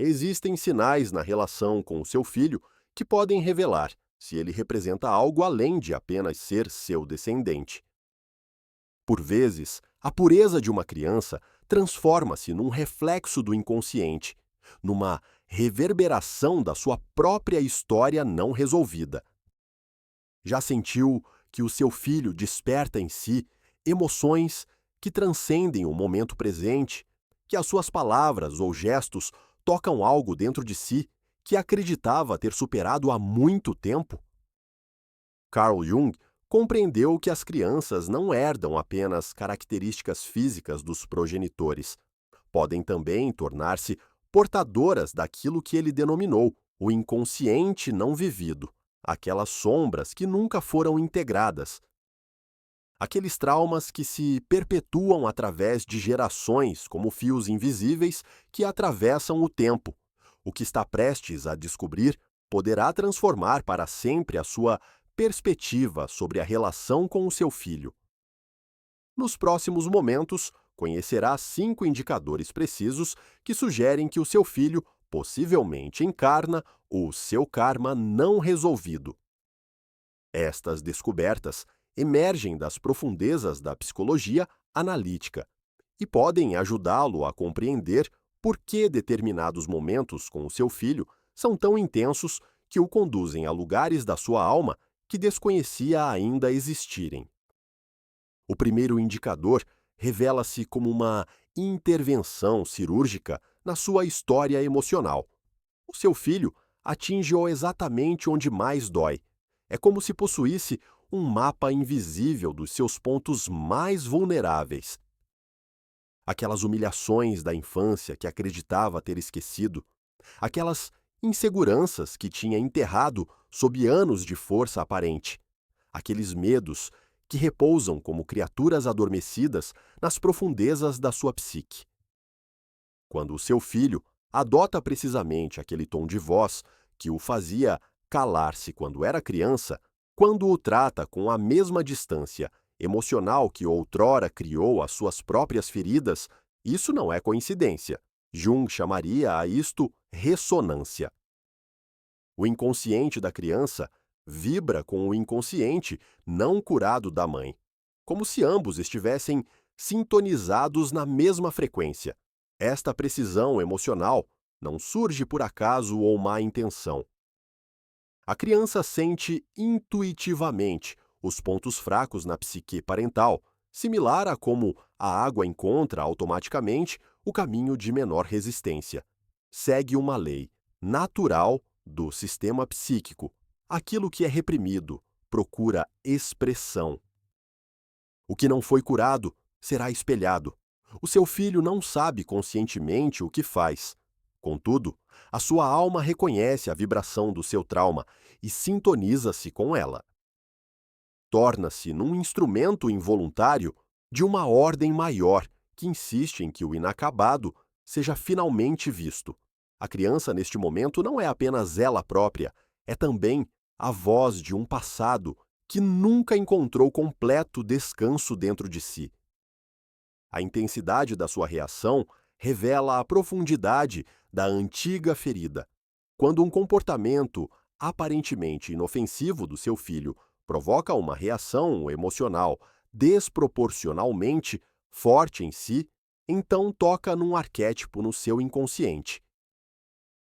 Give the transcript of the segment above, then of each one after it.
Existem sinais na relação com o seu filho que podem revelar se ele representa algo além de apenas ser seu descendente. Por vezes, a pureza de uma criança transforma-se num reflexo do inconsciente, numa reverberação da sua própria história não resolvida. Já sentiu que o seu filho desperta em si emoções que transcendem o momento presente, que as suas palavras ou gestos tocam algo dentro de si que acreditava ter superado há muito tempo? Carl Jung compreendeu que as crianças não herdam apenas características físicas dos progenitores. Podem também tornar-se portadoras daquilo que ele denominou o inconsciente não vivido, aquelas sombras que nunca foram integradas, aqueles traumas que se perpetuam através de gerações como fios invisíveis que atravessam o tempo. O que está prestes a descobrir poderá transformar para sempre a sua perspectiva sobre a relação com o seu filho. Nos próximos momentos, conhecerá 5 indicadores precisos que sugerem que o seu filho possivelmente encarna o seu karma não resolvido. Estas descobertas emergem das profundezas da psicologia analítica e podem ajudá-lo a compreender por que determinados momentos com o seu filho são tão intensos que o conduzem a lugares da sua alma que desconhecia ainda existirem. O primeiro indicador revela-se como uma intervenção cirúrgica na sua história emocional. O seu filho atinge-o exatamente onde mais dói. É como se possuísse um mapa invisível dos seus pontos mais vulneráveis. Aquelas humilhações da infância que acreditava ter esquecido, aquelas inseguranças que tinha enterrado sob anos de força aparente, aqueles medos que repousam como criaturas adormecidas nas profundezas da sua psique. Quando o seu filho adota precisamente aquele tom de voz que o fazia calar-se quando era criança, quando o trata com a mesma distância emocional que outrora criou as suas próprias feridas, isso não é coincidência. Jung chamaria a isto ressonância. O inconsciente da criança vibra com o inconsciente não curado da mãe, como se ambos estivessem sintonizados na mesma frequência. Esta precisão emocional não surge por acaso ou má intenção. A criança sente intuitivamente os pontos fracos na psique parental, similar a como a água encontra automaticamente o caminho de menor resistência. Segue uma lei natural do sistema psíquico. Aquilo que é reprimido procura expressão. O que não foi curado será espelhado. O seu filho não sabe conscientemente o que faz. Contudo, a sua alma reconhece a vibração do seu trauma e sintoniza-se com ela. Torna-se num instrumento involuntário de uma ordem maior que insiste em que o inacabado seja finalmente visto. A criança, neste momento, não é apenas ela própria, é também a voz de um passado que nunca encontrou completo descanso dentro de si. A intensidade da sua reação revela a profundidade da antiga ferida. Quando um comportamento aparentemente inofensivo do seu filho provoca uma reação emocional desproporcionalmente forte em si, então toca num arquétipo no seu inconsciente.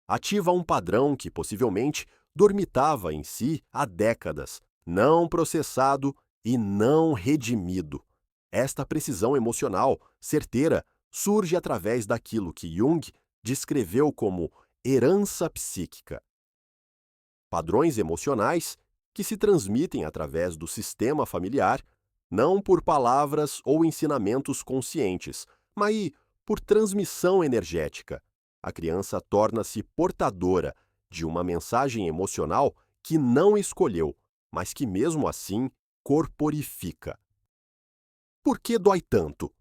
Ativa um padrão que possivelmente dormitava em si há décadas, não processado e não redimido. Esta precisão emocional, certeira, surge através daquilo que Jung descreveu como herança psíquica. Padrões emocionais que se transmitem através do sistema familiar, não por palavras ou ensinamentos conscientes, mas por transmissão energética. A criança torna-se portadora de uma mensagem emocional que não escolheu, mas que mesmo assim corporifica. Por que dói tanto?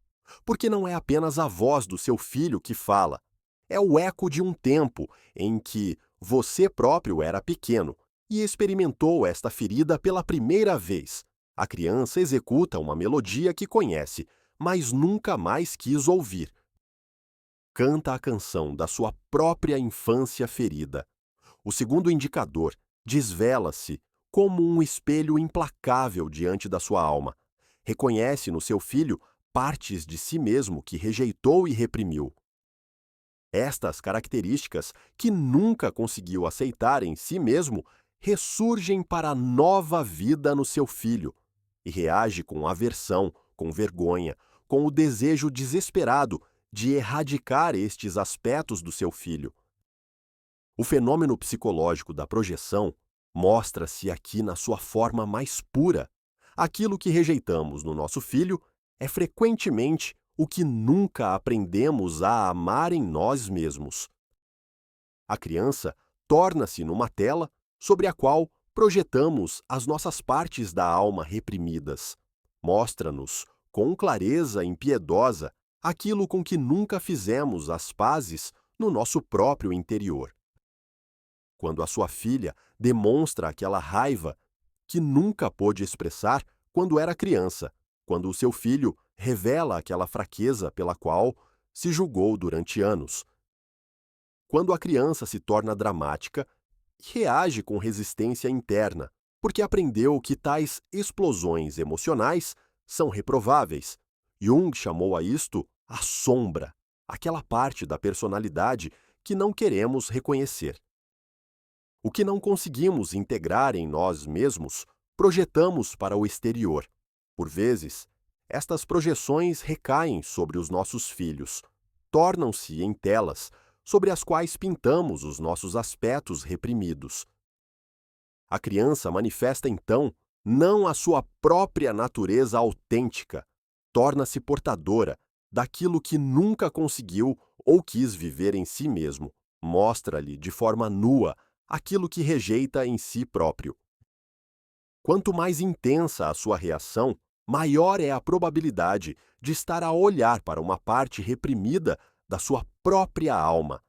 Porque não é apenas a voz do seu filho que fala. É o eco de um tempo em que você próprio era pequeno e experimentou esta ferida pela primeira vez. A criança executa uma melodia que conhece, mas nunca mais quis ouvir. canta a canção da sua própria infância ferida. O segundo indicador desvela-se como um espelho implacável diante da sua alma. Reconhece no seu filho partes de si mesmo que rejeitou e reprimiu. Estas características, que nunca conseguiu aceitar em si mesmo, ressurgem para nova vida no seu filho e reage com aversão, com vergonha, com o desejo desesperado de erradicar estes aspectos do seu filho. O fenômeno psicológico da projeção mostra-se aqui na sua forma mais pura. Aquilo que rejeitamos no nosso filho é frequentemente o que nunca aprendemos a amar em nós mesmos. A criança torna-se numa tela sobre a qual projetamos as nossas partes da alma reprimidas. Mostra-nos, com clareza impiedosa, aquilo com que nunca fizemos as pazes no nosso próprio interior. Quando a sua filha demonstra aquela raiva que nunca pôde expressar quando era criança, quando o seu filho revela aquela fraqueza pela qual se julgou durante anos. Quando a criança se torna dramática, reage com resistência interna, porque aprendeu que tais explosões emocionais são reprováveis. Jung chamou a isto a sombra, aquela parte da personalidade que não queremos reconhecer. O que não conseguimos integrar em nós mesmos, projetamos para o exterior. Por vezes, estas projeções recaem sobre os nossos filhos, tornam-se em telas sobre as quais pintamos os nossos aspectos reprimidos. A criança manifesta então não a sua própria natureza autêntica, torna-se portadora daquilo que nunca conseguiu ou quis viver em si mesmo, mostra-lhe de forma nua aquilo que rejeita em si próprio. Quanto mais intensa a sua reação, maior é a probabilidade de estar a olhar para uma parte reprimida da sua própria alma.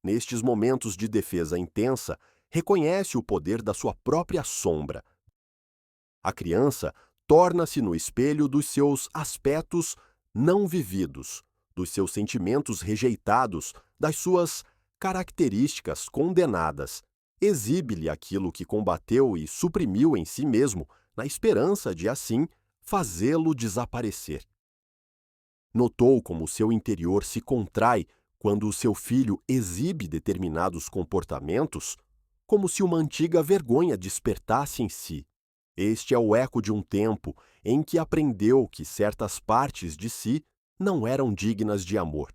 Nestes momentos de defesa intensa, reconhece o poder da sua própria sombra. A criança torna-se no espelho dos seus aspectos não vividos, dos seus sentimentos rejeitados, das suas características condenadas. Exibe-lhe aquilo que combateu e suprimiu em si mesmo, na esperança de, assim, fazê-lo desaparecer. Notou como seu interior se contrai quando o seu filho exibe determinados comportamentos, como se uma antiga vergonha despertasse em si. Este é o eco de um tempo em que aprendeu que certas partes de si não eram dignas de amor.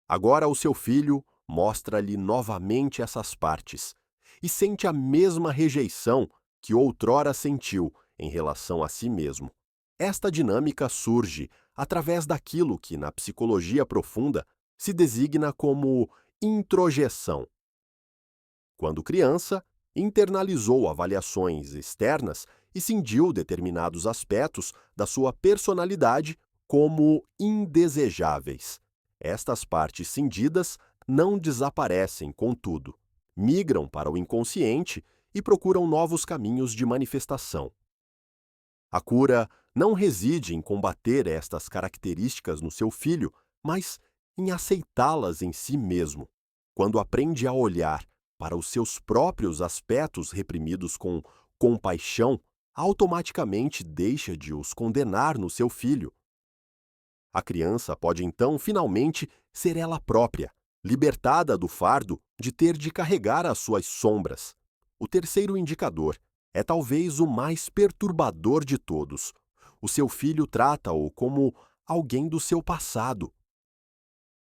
Agora o seu filho mostra-lhe novamente essas partes e sente a mesma rejeição que outrora sentiu em relação a si mesmo. Esta dinâmica surge através daquilo que, na psicologia profunda, se designa como introjeção. Quando criança, internalizou avaliações externas e cindiu determinados aspectos da sua personalidade como indesejáveis. Estas partes cindidas não desaparecem, contudo, migram para o inconsciente e procuram novos caminhos de manifestação. A cura não reside em combater estas características no seu filho, mas em aceitá-las em si mesmo. Quando aprende a olhar para os seus próprios aspectos reprimidos com compaixão, automaticamente deixa de os condenar no seu filho. A criança pode então, finalmente, ser ela própria, libertada do fardo de ter de carregar as suas sombras. O terceiro indicador é talvez o mais perturbador de todos. O seu filho trata-o como alguém do seu passado.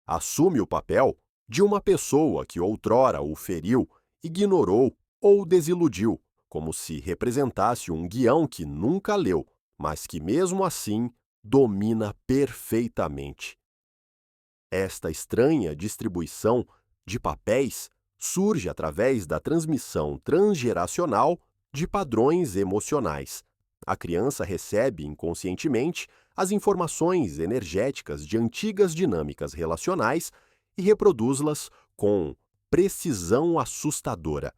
Assume o papel de uma pessoa que outrora o feriu, ignorou ou desiludiu, como se representasse um guião que nunca leu, mas que mesmo assim domina perfeitamente. Esta estranha distribuição de papéis surge através da transmissão transgeracional de padrões emocionais. A criança recebe inconscientemente as informações energéticas de antigas dinâmicas relacionais e reproduz-las com precisão assustadora.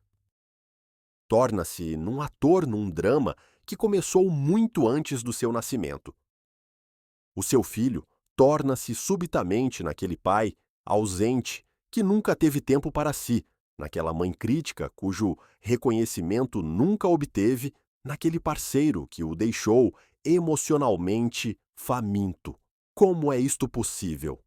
Torna-se num ator num drama que começou muito antes do seu nascimento. O seu filho torna-se subitamente naquele pai ausente, que nunca teve tempo para si, naquela mãe crítica cujo reconhecimento nunca obteve, naquele parceiro que o deixou emocionalmente faminto. Como é isto possível?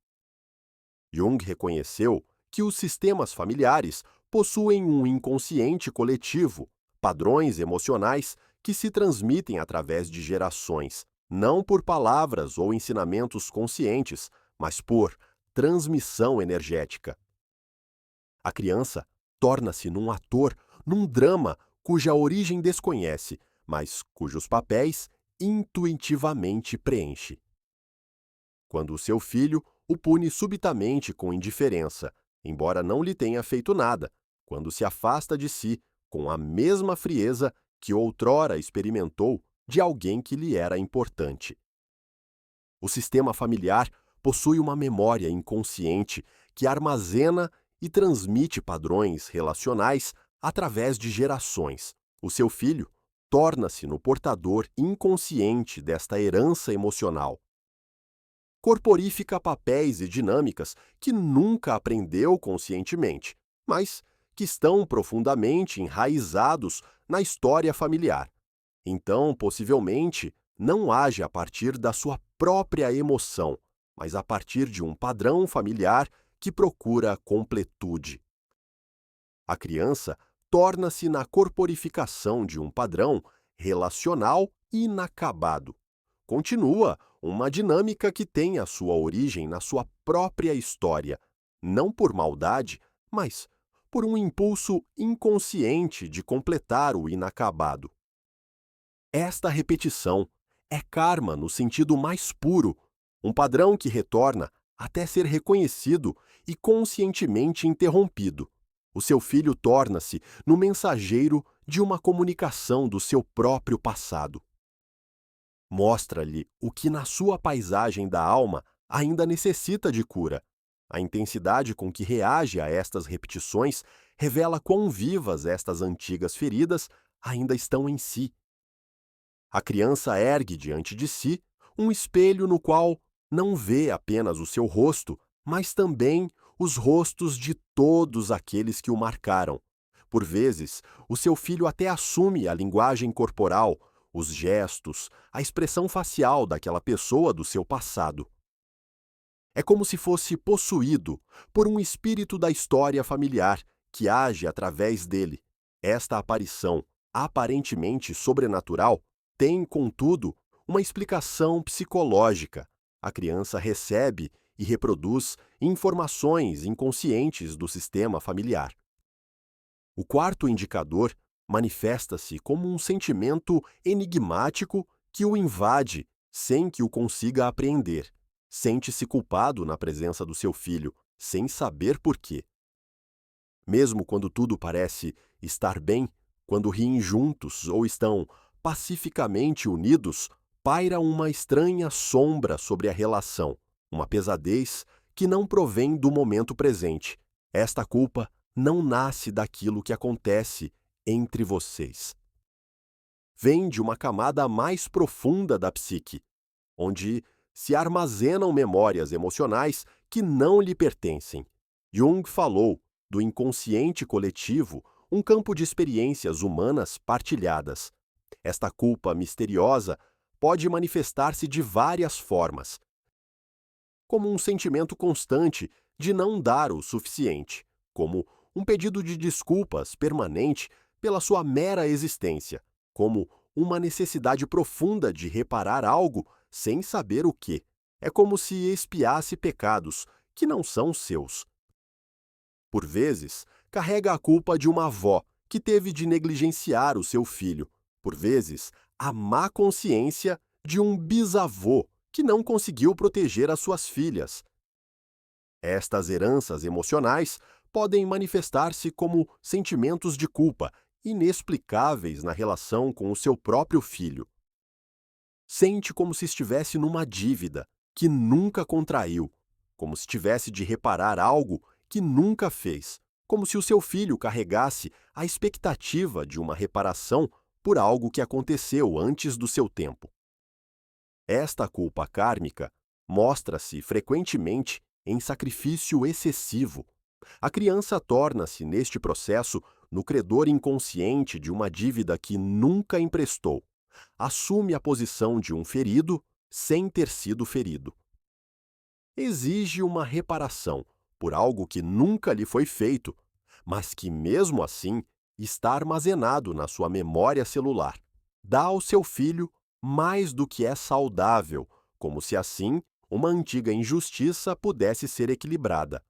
Jung reconheceu que os sistemas familiares possuem um inconsciente coletivo, padrões emocionais que se transmitem através de gerações, não por palavras ou ensinamentos conscientes, mas por transmissão energética. A criança torna-se num ator, num drama cuja origem desconhece, mas cujos papéis intuitivamente preenche. Quando o seu filho o pune subitamente com indiferença, embora não lhe tenha feito nada, quando se afasta de si com a mesma frieza que outrora experimentou de alguém que lhe era importante. O sistema familiar possui uma memória inconsciente que armazena e transmite padrões relacionais através de gerações. O seu filho torna-se no portador inconsciente desta herança emocional. Corporifica papéis e dinâmicas que nunca aprendeu conscientemente, mas que estão profundamente enraizados na história familiar. Então, possivelmente, não age a partir da sua própria emoção, mas a partir de um padrão familiar que procura completude. A criança torna-se na corporificação de um padrão relacional inacabado. Continua uma dinâmica que tem a sua origem na sua própria história, não por maldade, mas por um impulso inconsciente de completar o inacabado. Esta repetição é karma no sentido mais puro, um padrão que retorna até ser reconhecido e conscientemente interrompido. O seu filho torna-se no mensageiro de uma comunicação do seu próprio passado. Mostra-lhe o que na sua paisagem da alma ainda necessita de cura. A intensidade com que reage a estas repetições revela quão vivas estas antigas feridas ainda estão em si. A criança ergue diante de si um espelho no qual não vê apenas o seu rosto, mas também os rostos de todos aqueles que o marcaram. Por vezes, o seu filho até assume a linguagem corporal, os gestos, a expressão facial daquela pessoa do seu passado. É como se fosse possuído por um espírito da história familiar que age através dele. Esta aparição, aparentemente sobrenatural, tem, contudo, uma explicação psicológica. A criança recebe e reproduz informações inconscientes do sistema familiar. O quarto indicador manifesta-se como um sentimento enigmático que o invade sem que o consiga apreender. Sente-se culpado na presença do seu filho, sem saber por quê. Mesmo quando tudo parece estar bem, quando riem juntos ou estão pacificamente unidos, paira uma estranha sombra sobre a relação, uma pesadez que não provém do momento presente. Esta culpa não nasce daquilo que acontece entre vocês. Vem de uma camada mais profunda da psique, onde se armazenam memórias emocionais que não lhe pertencem. Jung falou do inconsciente coletivo, um campo de experiências humanas partilhadas. Esta culpa misteriosa pode manifestar-se de várias formas, como um sentimento constante de não dar o suficiente, como um pedido de desculpas permanente pela sua mera existência, como uma necessidade profunda de reparar algo sem saber o que. É como se expiasse pecados que não são seus. Por vezes, carrega a culpa de uma avó que teve de negligenciar o seu filho. Por vezes, a má consciência de um bisavô que não conseguiu proteger as suas filhas. Estas heranças emocionais podem manifestar-se como sentimentos de culpa inexplicáveis na relação com o seu próprio filho. Sente como se estivesse numa dívida que nunca contraiu, como se tivesse de reparar algo que nunca fez, como se o seu filho carregasse a expectativa de uma reparação por algo que aconteceu antes do seu tempo. Esta culpa kármica mostra-se frequentemente em sacrifício excessivo. A criança torna-se, neste processo, no credor inconsciente de uma dívida que nunca emprestou. Assume a posição de um ferido sem ter sido ferido. Exige uma reparação por algo que nunca lhe foi feito, mas que, mesmo assim, está armazenado na sua memória celular. Dá ao seu filho mais do que é saudável, como se assim uma antiga injustiça pudesse ser equilibrada.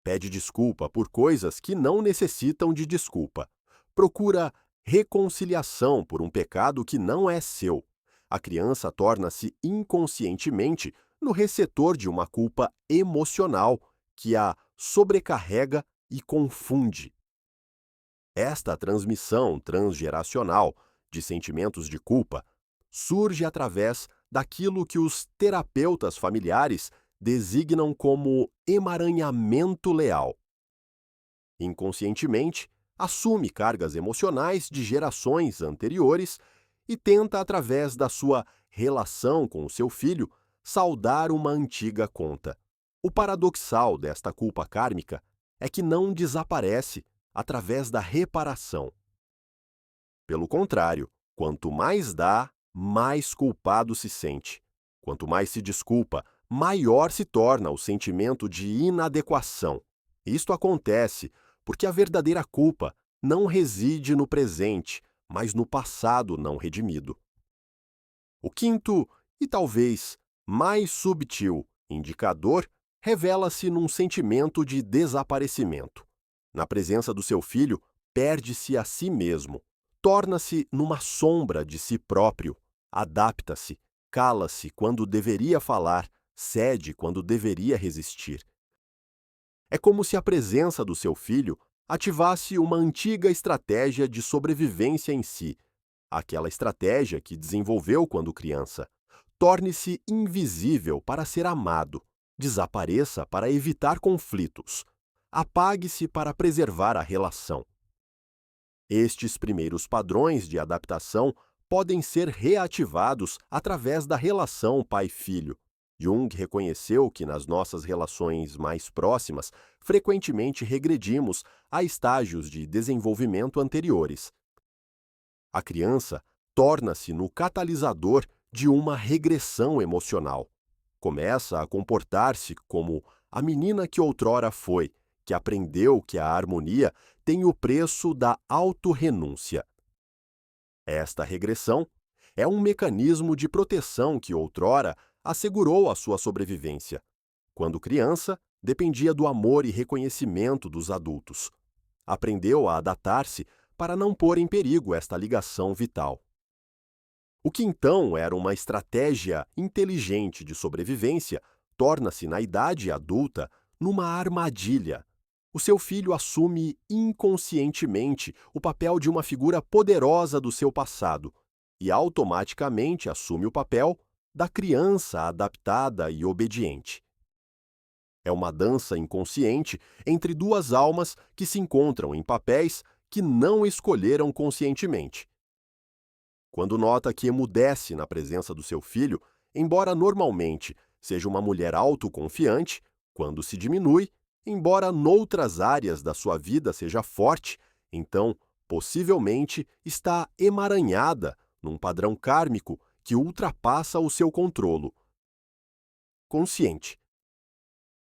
Pede desculpa por coisas que não necessitam de desculpa. Procura reconciliação por um pecado que não é seu. A criança torna-se inconscientemente no receptor de uma culpa emocional que a sobrecarrega e confunde. Esta transmissão transgeracional de sentimentos de culpa surge através daquilo que os terapeutas familiares designam como emaranhamento leal. Inconscientemente, assume cargas emocionais de gerações anteriores e tenta, através da sua relação com o seu filho, saldar uma antiga conta. O paradoxal desta culpa kármica é que não desaparece através da reparação. Pelo contrário, quanto mais dá, mais culpado se sente. Quanto mais se desculpa, maior se torna o sentimento de inadequação. Isto acontece porque a verdadeira culpa não reside no presente, mas no passado não redimido. O quinto, e talvez mais subtil, indicador revela-se num sentimento de desaparecimento. Na presença do seu filho, perde-se a si mesmo, torna-se numa sombra de si próprio, adapta-se, cala-se quando deveria falar, cede quando deveria resistir. É como se a presença do seu filho ativasse uma antiga estratégia de sobrevivência em si, aquela estratégia que desenvolveu quando criança. Torne-se invisível para ser amado, desapareça para evitar conflitos, apague-se para preservar a relação. Estes primeiros padrões de adaptação podem ser reativados através da relação pai-filho. Jung reconheceu que nas nossas relações mais próximas, frequentemente regredimos a estágios de desenvolvimento anteriores. A criança torna-se no catalisador de uma regressão emocional. Começa a comportar-se como a menina que outrora foi, que aprendeu que a harmonia tem o preço da autorrenúncia. Esta regressão é um mecanismo de proteção que outrora assegurou a sua sobrevivência. Quando criança, dependia do amor e reconhecimento dos adultos. Aprendeu a adaptar-se para não pôr em perigo esta ligação vital. O que então era uma estratégia inteligente de sobrevivência torna-se, na idade adulta, numa armadilha. O seu filho assume inconscientemente o papel de uma figura poderosa do seu passado e automaticamente assume o papel da criança adaptada e obediente. É uma dança inconsciente entre duas almas que se encontram em papéis que não escolheram conscientemente. Quando nota que emudece na presença do seu filho, embora normalmente seja uma mulher autoconfiante, quando se diminui, embora noutras áreas da sua vida seja forte, então, possivelmente, está emaranhada num padrão kármico que ultrapassa o seu controlo. Consciente.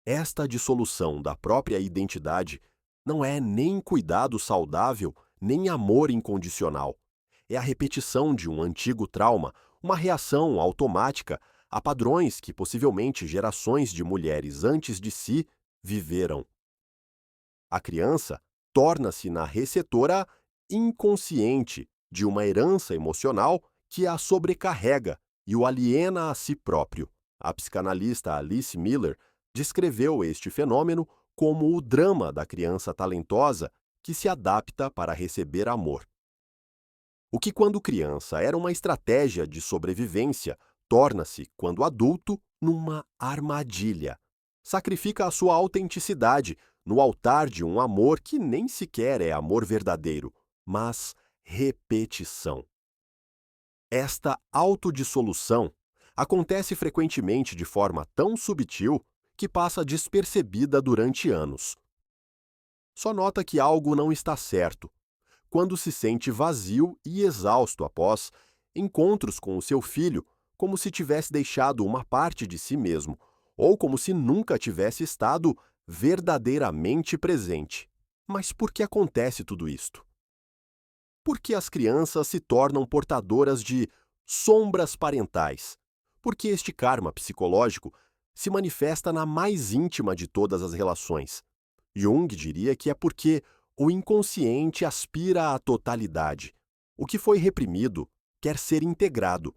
Esta dissolução da própria identidade não é nem cuidado saudável, nem amor incondicional. É a repetição de um antigo trauma, uma reação automática a padrões que possivelmente gerações de mulheres antes de si viveram. A criança torna-se na receptora inconsciente de uma herança emocional que a sobrecarrega e o aliena a si próprio. A psicanalista Alice Miller descreveu este fenômeno como o drama da criança talentosa que se adapta para receber amor. O que, quando criança, era uma estratégia de sobrevivência, torna-se, quando adulto, numa armadilha. Sacrifica a sua autenticidade no altar de um amor que nem sequer é amor verdadeiro, mas repetição. Esta autodissolução acontece frequentemente de forma tão sutil que passa despercebida durante anos. Só nota que algo não está certo quando se sente vazio e exausto após encontros com o seu filho, como se tivesse deixado uma parte de si mesmo, ou como se nunca tivesse estado verdadeiramente presente. Mas por que acontece tudo isto? Por que as crianças se tornam portadoras de sombras parentais? Porque este karma psicológico se manifesta na mais íntima de todas as relações. Jung diria que é porque o inconsciente aspira à totalidade. O que foi reprimido quer ser integrado.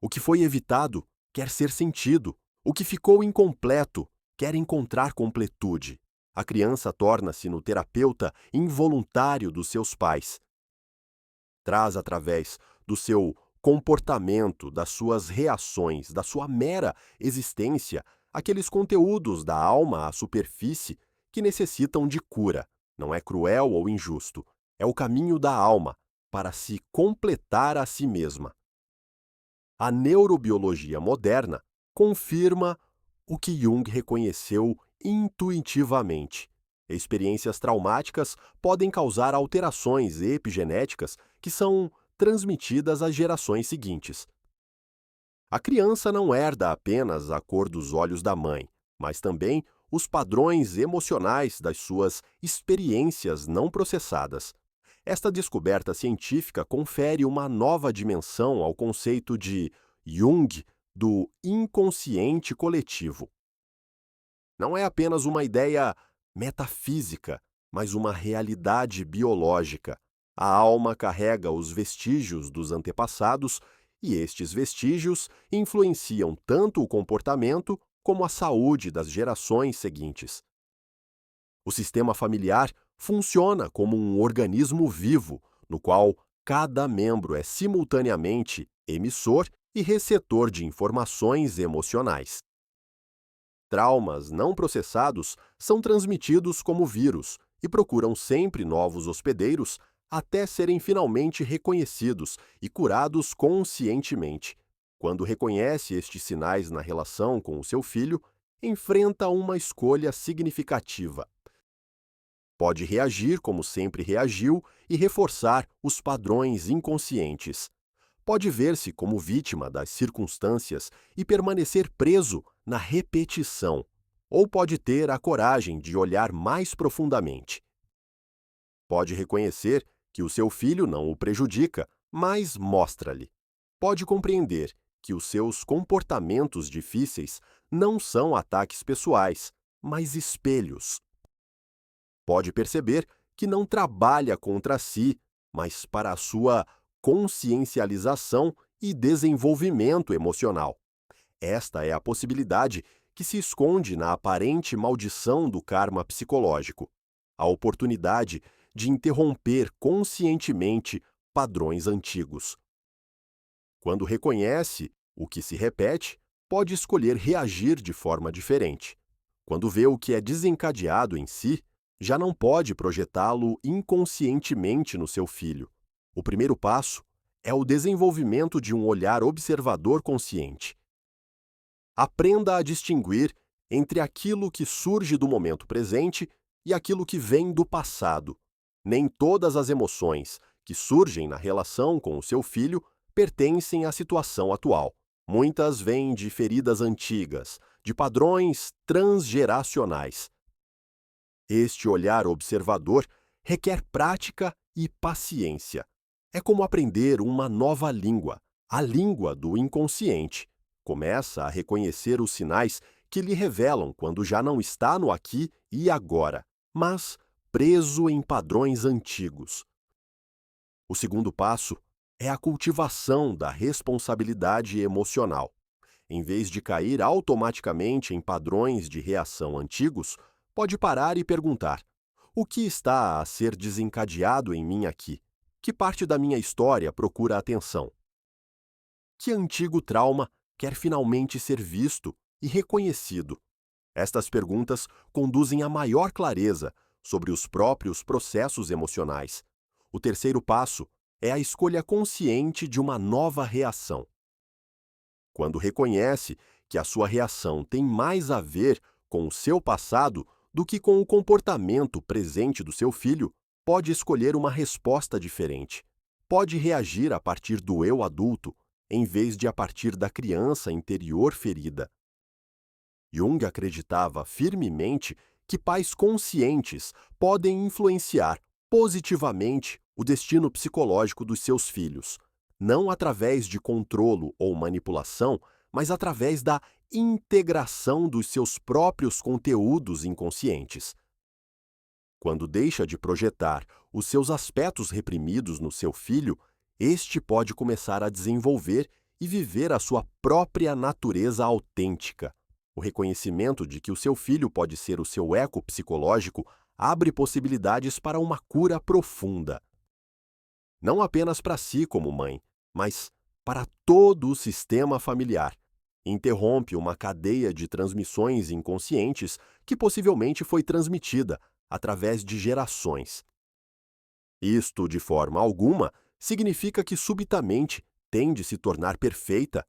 O que foi evitado quer ser sentido. O que ficou incompleto quer encontrar completude. A criança torna-se no terapeuta involuntário dos seus pais. Traz através do seu comportamento, das suas reações, da sua mera existência, aqueles conteúdos da alma à superfície que necessitam de cura. Não é cruel ou injusto, é o caminho da alma para se completar a si mesma. A neurobiologia moderna confirma o que Jung reconheceu intuitivamente. Experiências traumáticas podem causar alterações epigenéticas que são transmitidas às gerações seguintes. A criança não herda apenas a cor dos olhos da mãe, mas também os padrões emocionais das suas experiências não processadas. Esta descoberta científica confere uma nova dimensão ao conceito de Jung do inconsciente coletivo. Não é apenas uma ideia metafísica, mas uma realidade biológica. A alma carrega os vestígios dos antepassados e estes vestígios influenciam tanto o comportamento como a saúde das gerações seguintes. O sistema familiar funciona como um organismo vivo, no qual cada membro é simultaneamente emissor e receptor de informações emocionais. Traumas não processados são transmitidos como vírus e procuram sempre novos hospedeiros até serem finalmente reconhecidos e curados conscientemente. Quando reconhece estes sinais na relação com o seu filho, enfrenta uma escolha significativa. Pode reagir como sempre reagiu e reforçar os padrões inconscientes. Pode ver-se como vítima das circunstâncias e permanecer preso na repetição, ou pode ter a coragem de olhar mais profundamente. Pode reconhecer que o seu filho não o prejudica, mas mostra-lhe. Pode compreender que os seus comportamentos difíceis não são ataques pessoais, mas espelhos. Pode perceber que não trabalha contra si, mas para a sua consciencialização e desenvolvimento emocional. Esta é a possibilidade que se esconde na aparente maldição do karma psicológico, a oportunidade de interromper conscientemente padrões antigos. Quando reconhece o que se repete, pode escolher reagir de forma diferente. Quando vê o que é desencadeado em si, já não pode projetá-lo inconscientemente no seu filho. O primeiro passo é o desenvolvimento de um olhar observador consciente. Aprenda a distinguir entre aquilo que surge do momento presente e aquilo que vem do passado. Nem todas as emoções que surgem na relação com o seu filho pertencem à situação atual. Muitas vêm de feridas antigas, de padrões transgeracionais. Este olhar observador requer prática e paciência. É como aprender uma nova língua, a língua do inconsciente. Começa a reconhecer os sinais que lhe revelam quando já não está no aqui e agora, mas preso em padrões antigos. O segundo passo é a cultivação da responsabilidade emocional. Em vez de cair automaticamente em padrões de reação antigos, pode parar e perguntar: o que está a ser desencadeado em mim aqui? Que parte da minha história procura atenção? Que antigo trauma quer finalmente ser visto e reconhecido? Estas perguntas conduzem a maior clareza sobre os próprios processos emocionais. O terceiro passo é a escolha consciente de uma nova reação. Quando reconhece que a sua reação tem mais a ver com o seu passado do que com o comportamento presente do seu filho, pode escolher uma resposta diferente. Pode reagir a partir do eu adulto, em vez de a partir da criança interior ferida. Jung acreditava firmemente que pais conscientes podem influenciar positivamente o destino psicológico dos seus filhos, não através de controlo ou manipulação, mas através da integração dos seus próprios conteúdos inconscientes. Quando deixa de projetar os seus aspectos reprimidos no seu filho, este pode começar a desenvolver e viver a sua própria natureza autêntica. O reconhecimento de que o seu filho pode ser o seu eco psicológico abre possibilidades para uma cura profunda. Não apenas para si como mãe, mas para todo o sistema familiar. Interrompe uma cadeia de transmissões inconscientes que possivelmente foi transmitida através de gerações. Isto, de forma alguma, significa que subitamente tem de se tornar perfeita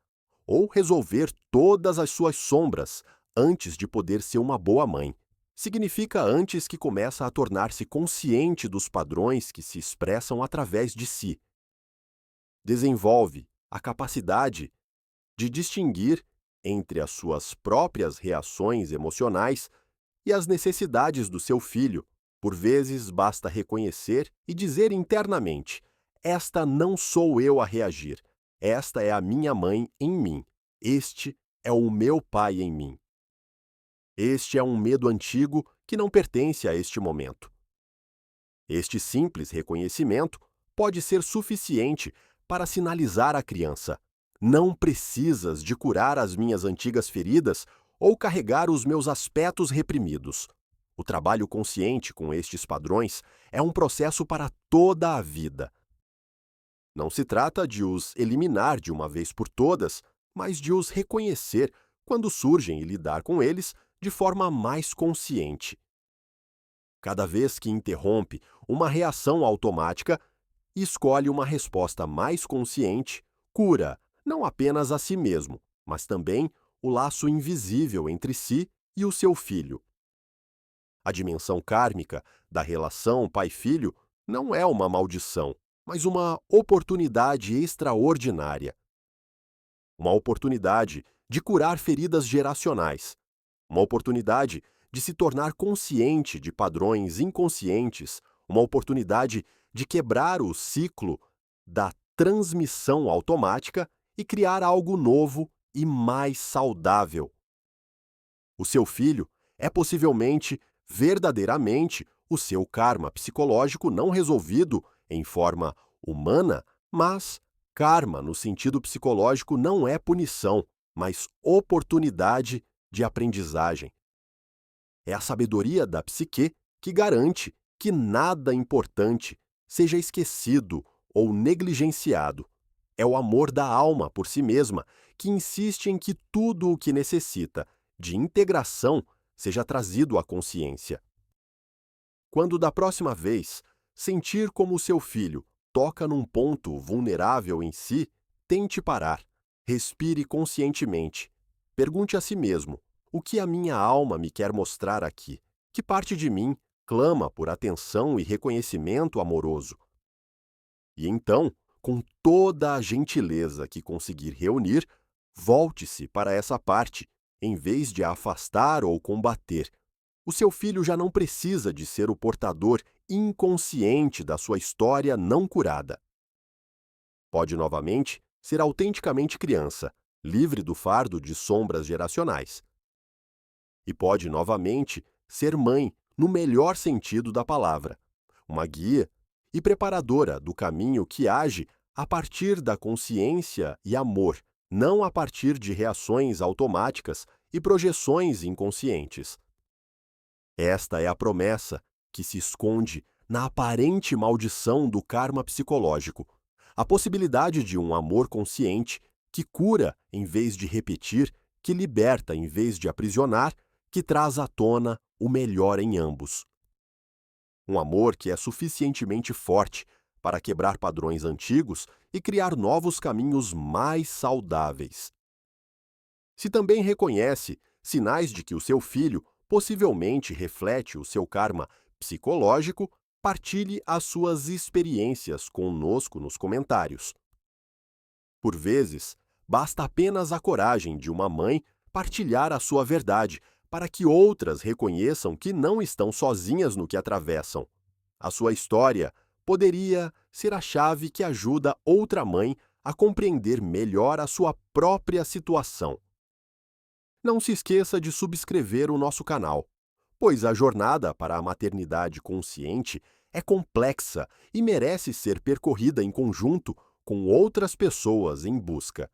ou resolver todas as suas sombras antes de poder ser uma boa mãe. Significa antes que começa a tornar-se consciente dos padrões que se expressam através de si. Desenvolve a capacidade de distinguir entre as suas próprias reações emocionais e as necessidades do seu filho. Por vezes, basta reconhecer e dizer internamente: esta não sou eu a reagir, esta é a minha mãe em mim, este é o meu pai em mim. Este é um medo antigo que não pertence a este momento. Este simples reconhecimento pode ser suficiente para sinalizar à criança: não precisas de curar as minhas antigas feridas ou carregar os meus aspectos reprimidos. O trabalho consciente com estes padrões é um processo para toda a vida. Não se trata de os eliminar de uma vez por todas, mas de os reconhecer quando surgem e lidar com eles de forma mais consciente. Cada vez que interrompe uma reação automática e escolhe uma resposta mais consciente, cura não apenas a si mesmo, mas também o laço invisível entre si e o seu filho. A dimensão kármica da relação pai-filho não é uma maldição, mas uma oportunidade extraordinária. Uma oportunidade de curar feridas geracionais. Uma oportunidade de se tornar consciente de padrões inconscientes. Uma oportunidade de quebrar o ciclo da transmissão automática e criar algo novo e mais saudável. O seu filho é possivelmente, verdadeiramente, o seu karma psicológico não resolvido em forma humana, mas karma no sentido psicológico não é punição, mas oportunidade de aprendizagem. É a sabedoria da psique que garante que nada importante seja esquecido ou negligenciado. É o amor da alma por si mesma que insiste em que tudo o que necessita de integração seja trazido à consciência. Quando da próxima vez sentir como seu filho toca num ponto vulnerável em si, tente parar, respire conscientemente. Pergunte a si mesmo: o que a minha alma me quer mostrar aqui? Que parte de mim clama por atenção e reconhecimento amoroso? E então, com toda a gentileza que conseguir reunir, volte-se para essa parte, em vez de a afastar ou combater. O seu filho já não precisa de ser o portador inconsciente da sua história não curada. Pode novamente ser autenticamente criança, livre do fardo de sombras geracionais. E pode novamente ser mãe, no melhor sentido da palavra, uma guia e preparadora do caminho que age a partir da consciência e amor, não a partir de reações automáticas e projeções inconscientes. Esta é a promessa que se esconde na aparente maldição do karma psicológico, a possibilidade de um amor consciente que cura em vez de repetir, que liberta em vez de aprisionar, que traz à tona o melhor em ambos. Um amor que é suficientemente forte para quebrar padrões antigos e criar novos caminhos mais saudáveis. Se também reconhece sinais de que o seu filho possivelmente reflete o seu karma psicológico, partilhe as suas experiências conosco nos comentários. Por vezes, basta apenas a coragem de uma mãe partilhar a sua verdade para que outras reconheçam que não estão sozinhas no que atravessam. A sua história poderia ser a chave que ajuda outra mãe a compreender melhor a sua própria situação. Não se esqueça de subscrever o nosso canal, pois a jornada para a maternidade consciente é complexa e merece ser percorrida em conjunto com outras pessoas em busca